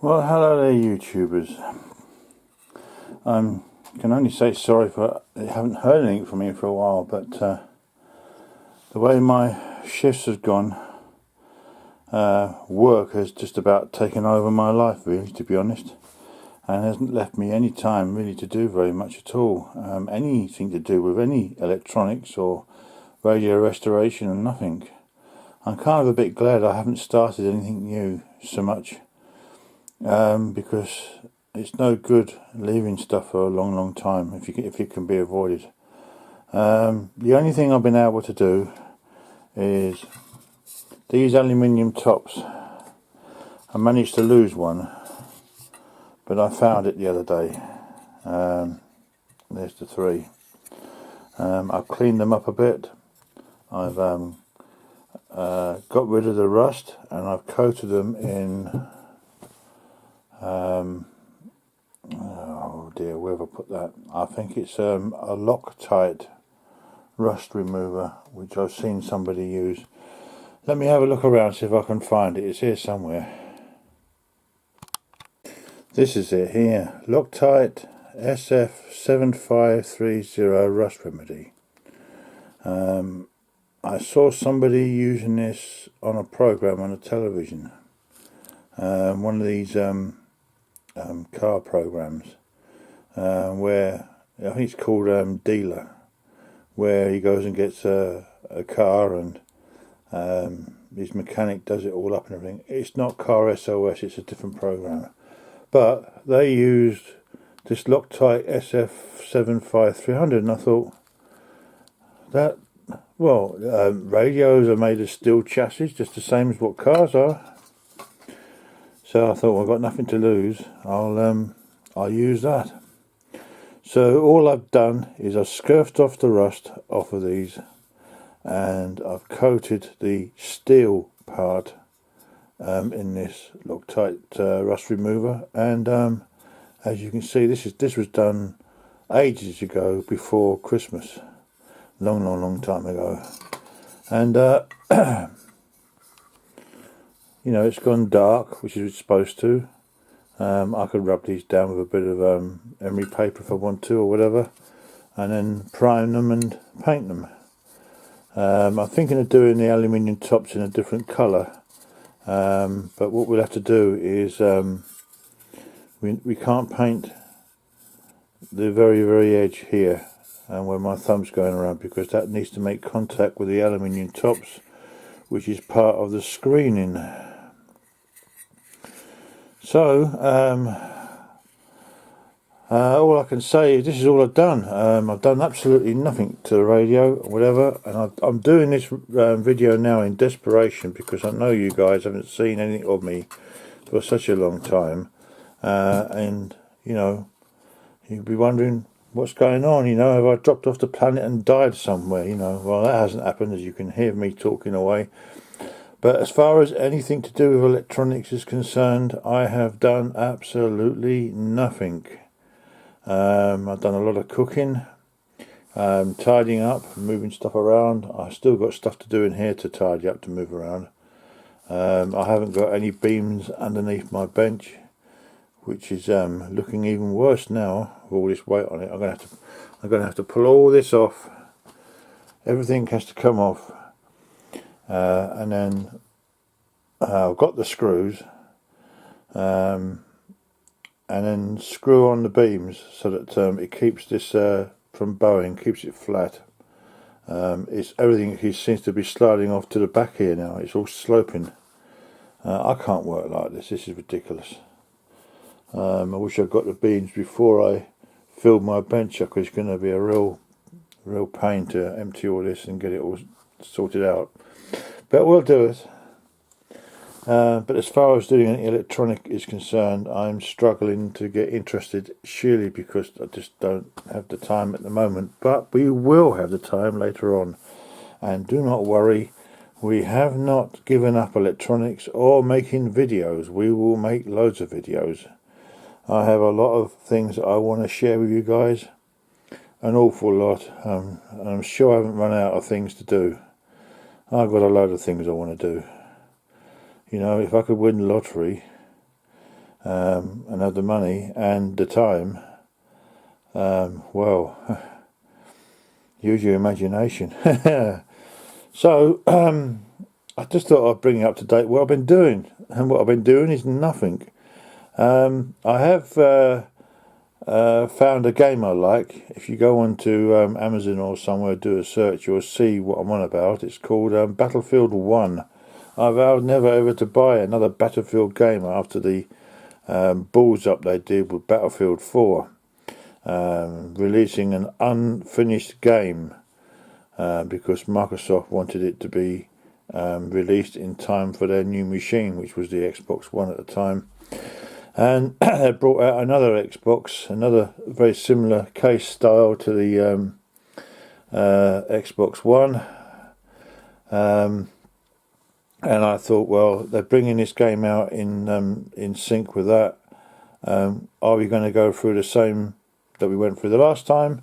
Well, hello there, YouTubers. I can only say sorry for I haven't heard anything from you for a while, but the way my shifts have gone, work has just about taken over my life, really, to be honest, and hasn't left me any time really to do very much at all. Anything to do with any electronics or radio restoration and nothing. I'm kind of a bit glad I haven't started anything new so much. Because it's no good leaving stuff for a long time if it can be avoided. The only thing I've been able to do is these aluminium tops. I managed to lose one, but I found it the other day. There's the three. I've cleaned them up a bit. I've got rid of the rust, and I've coated them in oh dear, where have I put that? I think it's a Loctite rust remover, which I've seen somebody use. Let me have a look around, see if I can find it. It's here somewhere. This is it here. Loctite SF7530 rust remedy. I saw somebody using this on a program on the television. One of these car programs where I think it's called Dealer, where he goes and gets a car and his mechanic does it all up and everything. It's not Car SOS, it's a different program, but they used this Loctite SF75300, and I thought that, well, radios are made of steel chassis just the same as what cars are. So I thought, well, I've got nothing to lose. I'll use that. So all I've done is I've scurfed off the rust off of these, and I've coated the steel part in this Loctite rust remover. And as you can see, this was done ages ago, before Christmas, long time ago, and you know, it's gone dark, which is supposed to. I could rub these down with a bit of emery paper if I want to, or whatever, and then prime them and paint them. I'm thinking of doing the aluminium tops in a different colour, but what we'll have to do is we can't paint the very edge here, and where my thumb's going around, because that needs to make contact with the aluminium tops, which is part of the screening. So all I can say is this is all I've done. I've done absolutely nothing to the radio or whatever, and I'm doing this video now in desperation, because I know you guys haven't seen anything of me for such a long time, and you know, you'd be wondering what's going on. You know, have I dropped off the planet and died somewhere? You know, well, that hasn't happened, as you can hear me talking away. But as far as anything to do with electronics is concerned, I have done absolutely nothing. I've done a lot of cooking, tidying up, moving stuff around. I've still got stuff to do in here to tidy up, to move around. I haven't got any beams underneath my bench, which is looking even worse now with all this weight on it. I'm gonna have to pull all this off. Everything has to come off. And then I've got the screws, and then screw on the beams so that it keeps this from bowing, keeps it flat. It's everything seems to be sliding off to the back here now. It's all sloping. I can't work like this. This is ridiculous. I wish I'd got the beams before I filled my bench up, because it's going to be a real pain to empty all this and get it all sorted out. But we'll do it. But as far as doing any electronic is concerned, I'm struggling to get interested, surely because I just don't have the time at the moment. But we will have the time later on. And do not worry, we have not given up electronics or making videos. We will make loads of videos. I have a lot of things that I want to share with you guys. An awful lot. And I'm sure I haven't run out of things to do. I've got a load of things I want to do. You know, if I could win the lottery, and have the money and the time, well, use your imagination. So I just thought I'd bring you up to date what I've been doing, and what I've been doing is nothing. I have found a game I like. If you go on to Amazon or somewhere, do a search, you'll see what I'm on about. It's called Battlefield 1. I vowed never ever to buy another Battlefield game after the balls up they did with Battlefield 4, releasing an unfinished game because Microsoft wanted it to be released in time for their new machine, which was the Xbox One at the time. And they brought out another Xbox, another very similar case style to the Xbox One. And I thought, well, they're bringing this game out in sync with that. Are we going to go through the same that we went through the last time?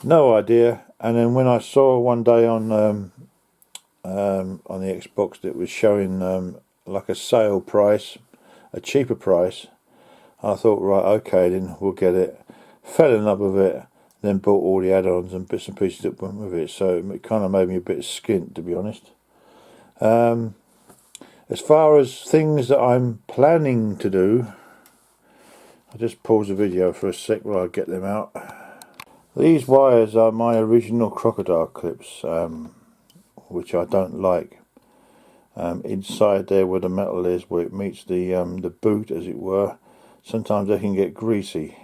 No idea. And then when I saw one day on the Xbox that was showing like a sale price, a cheaper price, I thought, right, okay, then we'll get it. Fell in love with it, then bought all the add-ons and bits and pieces that went with it. So it kind of made me a bit skint, to be honest. As far as things that I'm planning to do, I'll just pause the video for a sec while I get them out. These wires are my original crocodile clips, which I don't like. Inside there where the metal is, where it meets the boot, as it were, sometimes they can get greasy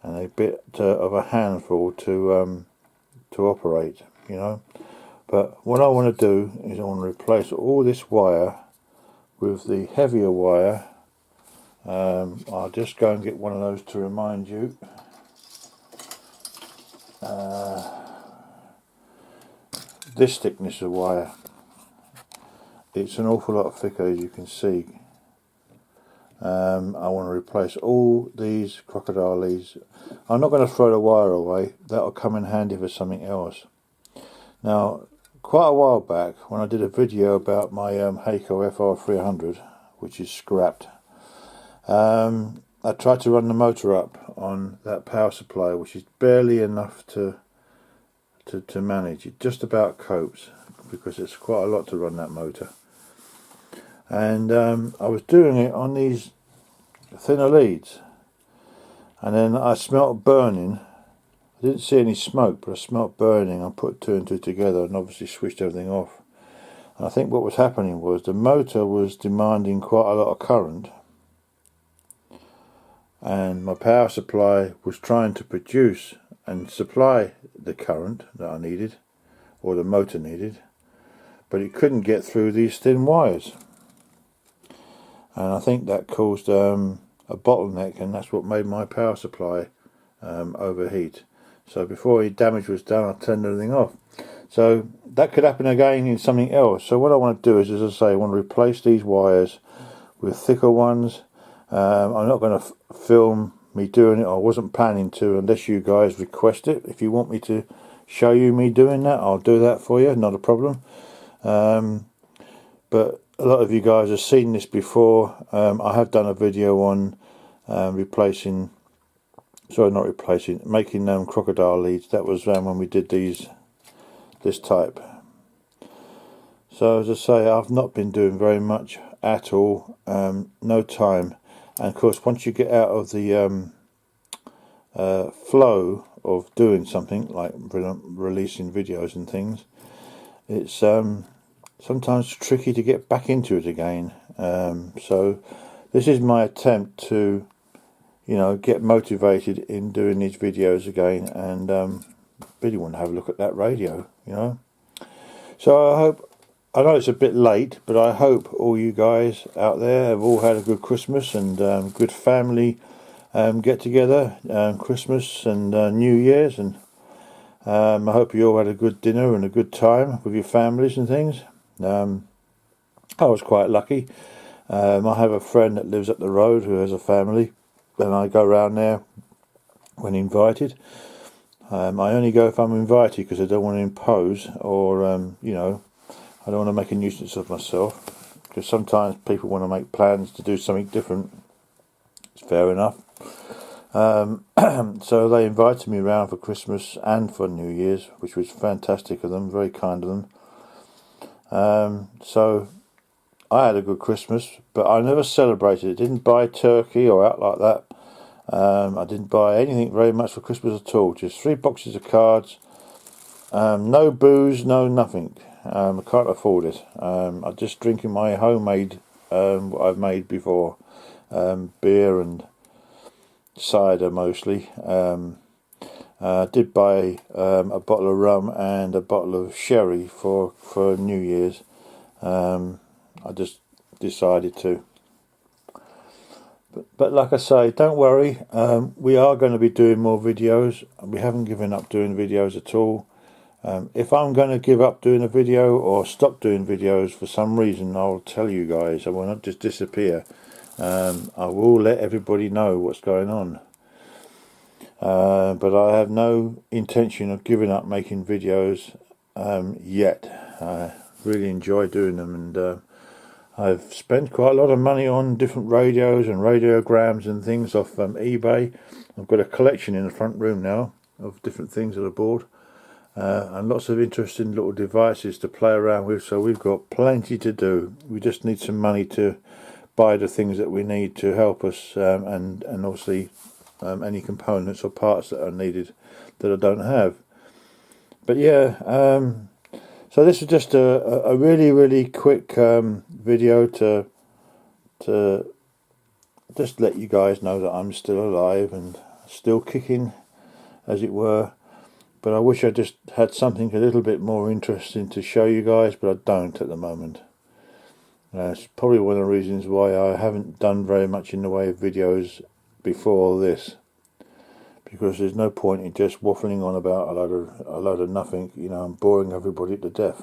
and a bit of a handful to operate, you know. But what I want to do is I want to replace all this wire with the heavier wire. I'll just go and get one of those to remind you. This thickness of wire. It's an awful lot thicker, as you can see. I want to replace all these crocodile leads. I'm not going to throw the wire away. That'll come in handy for something else. Now, quite a while back, when I did a video about my Hakko FR300, which is scrapped, I tried to run the motor up on that power supply, which is barely enough to manage. It just about copes, because it's quite a lot to run that motor. And I was doing it on these thinner leads, and then I smelt burning. I didn't see any smoke, but I smelt burning. I put two and two together and obviously switched everything off. And I think what was happening was the motor was demanding quite a lot of current, and my power supply was trying to produce and supply the current that I needed, or the motor needed, but it couldn't get through these thin wires. And I think that caused a bottleneck, and that's what made my power supply overheat. So before any damage was done, I turned everything off. So that could happen again in something else. So what I want to do is, as I say, I want to replace these wires with thicker ones. I'm not going to film me doing it. I wasn't planning to, unless you guys request it. If you want me to show you me doing that, I'll do that for you, not a problem. But a lot of you guys have seen this before. I have done a video on making crocodile leads. That was when we did this type. So as I say, I've not been doing very much at all. No time. And of course, once you get out of the flow of doing something like releasing videos and things, it's sometimes tricky to get back into it again. So this is my attempt to, get motivated in doing these videos again, and really want to have a look at that radio, So I know it's a bit late, but I hope all you guys out there have all had a good Christmas and good family get together, Christmas and New Year's, and I hope you all had a good dinner and a good time with your families and things. I was quite lucky. I have a friend that lives up the road who has a family, and I go around there when invited. I only go if I'm invited, because I don't want to impose, or I don't want to make a nuisance of myself, because sometimes people want to make plans to do something different, It's fair enough. So they invited me round for Christmas and for New Year's, which was fantastic of them, very kind of them. So I had a good Christmas, but I never celebrated it. Didn't buy turkey or out like that. I didn't buy anything very much for Christmas at all. Just 3 boxes of cards. No booze, no nothing. I can't afford it. I'm just drinking my homemade, what I've made before. Beer and cider mostly. I did buy a bottle of rum and a bottle of sherry for New Year's. I just decided to. But like I say, don't worry. We are going to be doing more videos. We haven't given up doing videos at all. If I'm going to give up doing a video or stop doing videos for some reason, I'll tell you guys. I will not just disappear. I will let everybody know what's going on. But I have no intention of giving up making videos yet. I really enjoy doing them, and I've spent quite a lot of money on different radios and radiograms and things off eBay. I've got a collection in the front room now of different things that I bought. And lots of interesting little devices to play around with, so we've got plenty to do. We just need some money to buy the things that we need to help us, and obviously any components or parts that are needed that I don't have. But yeah, so this is just a really quick video to just let you guys know that I'm still alive and still kicking, as it were. But I wish I just had something a little bit more interesting to show you guys, but I don't at the moment. It's probably one of the reasons why I haven't done very much in the way of videos before this, because there's no point in just waffling on about a load of nothing. You know, I'm boring everybody to death.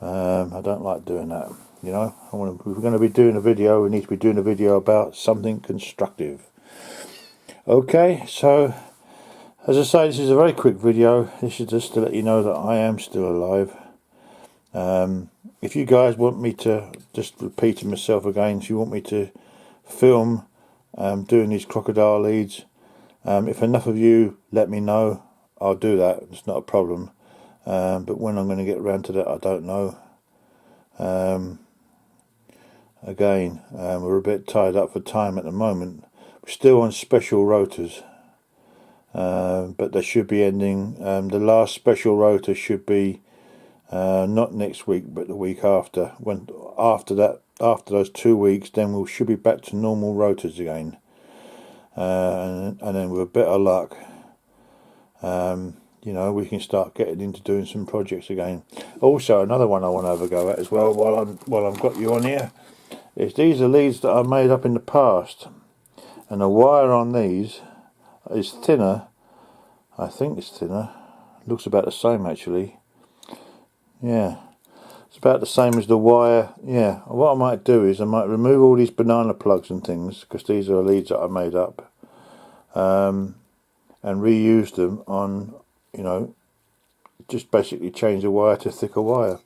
I don't like doing that. You know, if we're going to be doing a video, we need to be doing a video about something constructive. Okay, so as I say, this is a very quick video. This is just to let you know that I am still alive. If you guys want me to, just repeating myself again, if you want me to film doing these crocodile leads, if enough of you let me know, I'll do that. It's not a problem. But when I'm going to get around to that, I don't know. Again, we're a bit tied up for time at the moment. We're still on special rotors. But they should be ending. The last special rota should be not next week, but the week after. After those 2 weeks, then we should be back to normal rotas again. And then with a bit of luck, you know, we can start getting into doing some projects again. Also, another one I want to have a go at as well, while I've got you on here, is these are leads that I made up in the past, and the wire on these is thinner. I think it's thinner. Looks about the same actually. Yeah, it's about the same as the wire. Yeah, what I might do is I might remove all these banana plugs and things, because these are leads that I made up, and reuse them on, you know, just basically change the wire to thicker wire.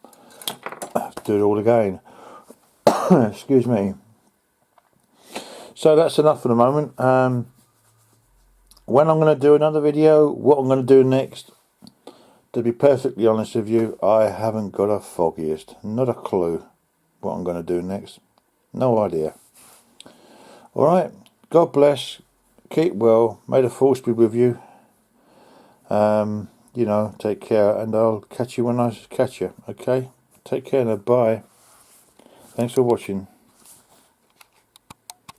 Do it all again. Excuse me. So that's enough for the moment. When I'm going to do another video, what I'm going to do next, to be perfectly honest with you, I haven't got a foggiest, not a clue what I'm going to do next. No idea. Alright, God bless, keep well, may the force be with you. You know, take care, and I'll catch you when I catch you, okay? Take care now, bye. Thanks for watching.